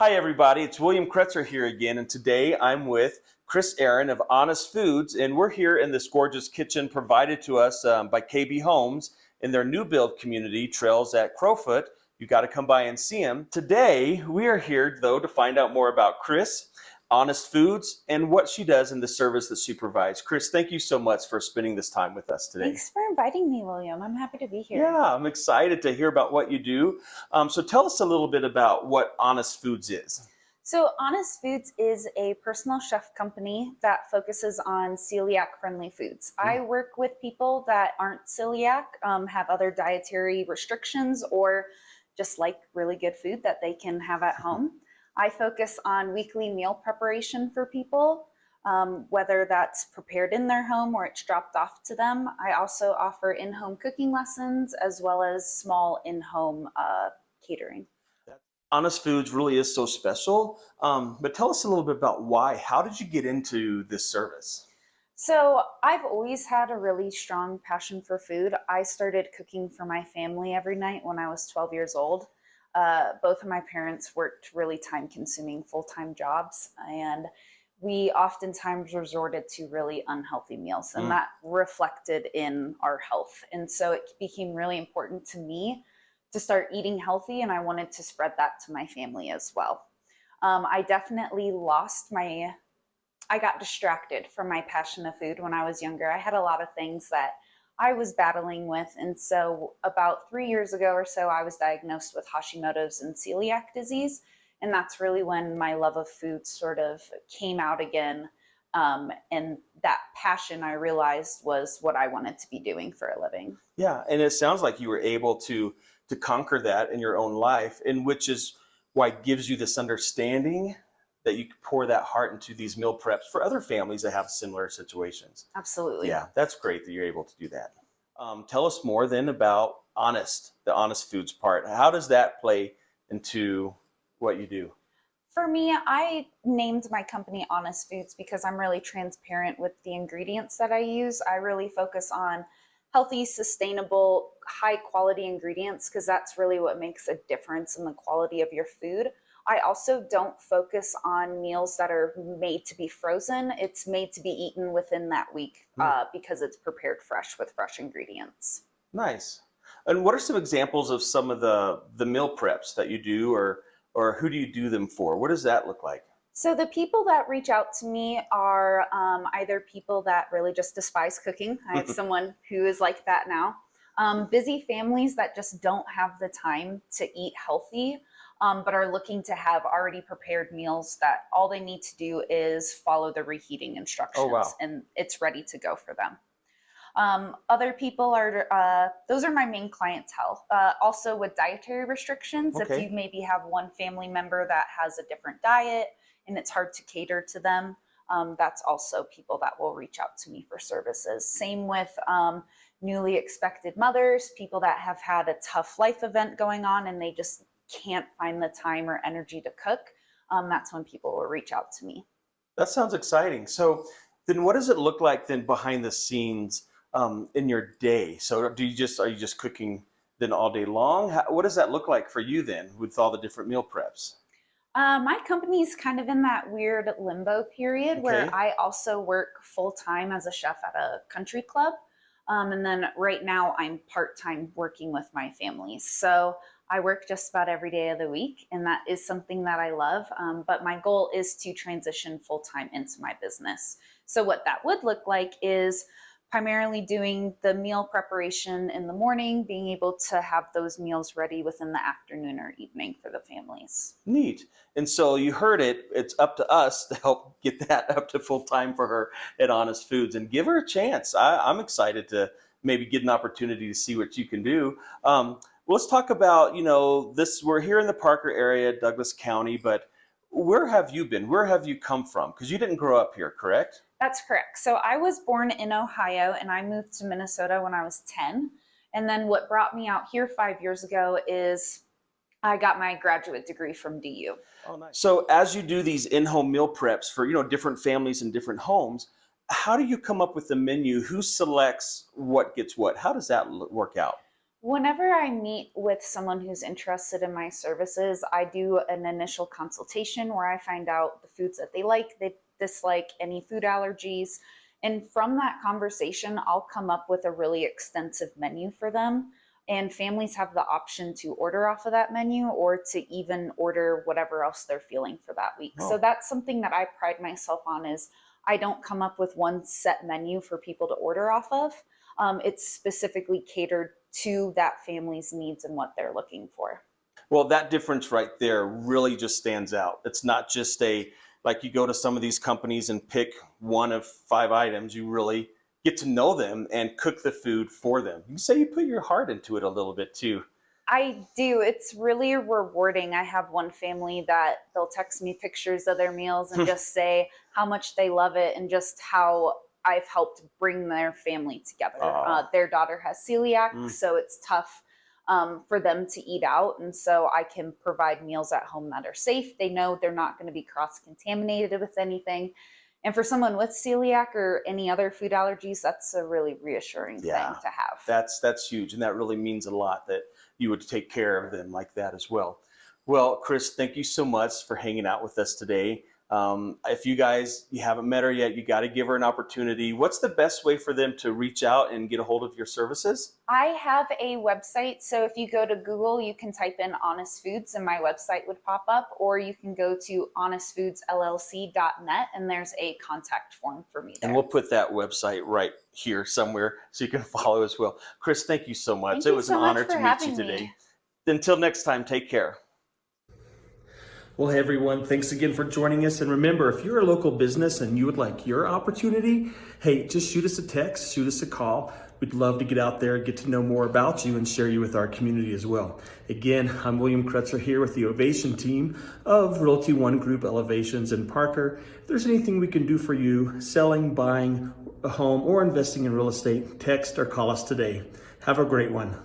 Hi everybody, it's William Kretzer here again, and today I'm with Chris Aaron of Honest Foods, and we're here in this gorgeous kitchen provided to us by KB Homes in their new build community, Trails at Crowfoot. You got to come by and see them. Today we are here though to find out more about Chris, Honest Foods, and what she does in the service that she provides. Chris, thank you so much for spending this time with us today. Thanks for inviting me, William. I'm happy to be here. Yeah, I'm excited to hear about what you do. So tell us a little bit about what Honest Foods is. So Honest Foods is a personal chef company that focuses on celiac-friendly foods. I work with people that aren't celiac, have other dietary restrictions, or just like really good food that they can have at home. I focus on weekly meal preparation for people, whether that's prepared in their home or it's dropped off to them. I also offer in-home cooking lessons as well as small in-home catering. Honest Foods really is so special, but tell us a little bit about why. How did you get into this service? So I've always had a really strong passion for food. I started cooking for my family every night when I was 12 years old. Both of my parents worked really time-consuming full-time jobs, and we oftentimes resorted to really unhealthy meals, and that reflected in our health. And so it became really important to me to start eating healthy, and I wanted to spread that to my family as well. I definitely I got distracted from my passion of food when I was younger. I had a lot of things that I was battling with. And so about 3 years ago or so, I was diagnosed with Hashimoto's and celiac disease. And that's really when my love of food sort of came out again. And that passion, I realized, was what I wanted to be doing for a living. Yeah, and it sounds like you were able to conquer that in your own life, and which is why it gives you this understanding that you can pour that heart into these meal preps for other families that have similar situations. Absolutely. Yeah, that's great that you're able to do that. Tell us more then about the Honest Foods part. How does that play into what you do? For me, I named my company Honest Foods because I'm really transparent with the ingredients that I use. I really focus on healthy, sustainable, high quality ingredients because that's really what makes a difference in the quality of your food. I also don't focus on meals that are made to be frozen. It's made to be eaten within that week because it's prepared fresh with fresh ingredients. Nice. And what are some examples of some of the meal preps that you do, or who do you do them for? What does that look like? So the people that reach out to me are either people that really just despise cooking. I have someone who is like that now. Busy families that just don't have the time to eat healthy, but are looking to have already prepared meals that all they need to do is follow the reheating instructions, and it's ready to go for them. Other people are, those are my main clientele. Also with dietary restrictions, if you maybe have one family member that has a different diet and it's hard to cater to them, that's also people that will reach out to me for services. Same with newly expected mothers, people that have had a tough life event going on and they just can't find the time or energy to cook. That's when people will reach out to me. That sounds exciting. So then what does it look like then behind the scenes in your day? So are you just cooking then all day long? What does that look like for you then with all the different meal preps? My company's kind of in that weird limbo period where I also work full-time as a chef at a country club. And then right now I'm part-time working with my family. So I work just about every day of the week, and that is something that I love. But my goal is to transition full-time into my business. So what that would look like is primarily doing the meal preparation in the morning, being able to have those meals ready within the afternoon or evening for the families. Neat. And so you heard it. It's up to us to help get that up to full time for her at Honest Foods and give her a chance. I'm excited to maybe get an opportunity to see what you can do. Let's talk about, this. We're here in the Parker area, Douglas County, but where have you been? Where have you come from? Because you didn't grow up here, correct? That's correct. So I was born in Ohio and I moved to Minnesota when I was 10. And then what brought me out here 5 years ago is I got my graduate degree from DU. Oh, nice. So as you do these in-home meal preps for, different families in different homes, how do you come up with the menu? Who selects what gets what? How does that work out? Whenever I meet with someone who's interested in my services, I do an initial consultation where I find out the foods that they dislike, any food allergies. And from that conversation, I'll come up with a really extensive menu for them. And families have the option to order off of that menu or to even order whatever else they're feeling for that week. So Oh, that's something that I pride myself on is I don't come up with one set menu for people to order off of. It's specifically catered to that family's needs and what they're looking for. well, that difference right there really just stands out. It's not just like you go to some of these companies and pick one of 5 items. You really get to know them and cook the food for them. You say you put your heart into it a little bit too. I do. It's really rewarding. I have one family that they'll text me pictures of their meals and just say how much they love it and just how I've helped bring their family together. Oh, Their daughter has celiac, mm, so it's tough for them to eat out. And so I can provide meals at home that are safe. They know they're not going to be cross contaminated with anything. And for someone with celiac or any other food allergies, that's a really reassuring thing yeah, to have. that's huge, and that really means a lot that you would take care of them like that as well. Well, Chris, thank you so much for hanging out with us today. If you haven't met her yet, you got to give her an opportunity. What's the best way for them to reach out and get a hold of your services? I have a website. So if you go to Google, you can type in Honest Foods and my website would pop up, or you can go to honestfoodsllc.net and there's a contact form for me there. And we'll put that website right here somewhere so you can follow as well. Chris, thank you so much. Thank It you was so an much honor for to meet you having today. me. Until next time, take care. Well, hey everyone, thanks again for joining us. And remember, if you're a local business and you would like your opportunity, hey, just shoot us a text, shoot us a call. We'd love to get out there, get to know more about you, and share you with our community as well. Again, I'm William Kretzer here with the Ovation team of Realty One Group Elevations in Parker. If there's anything we can do for you, selling, buying a home, or investing in real estate, text or call us today. Have a great one.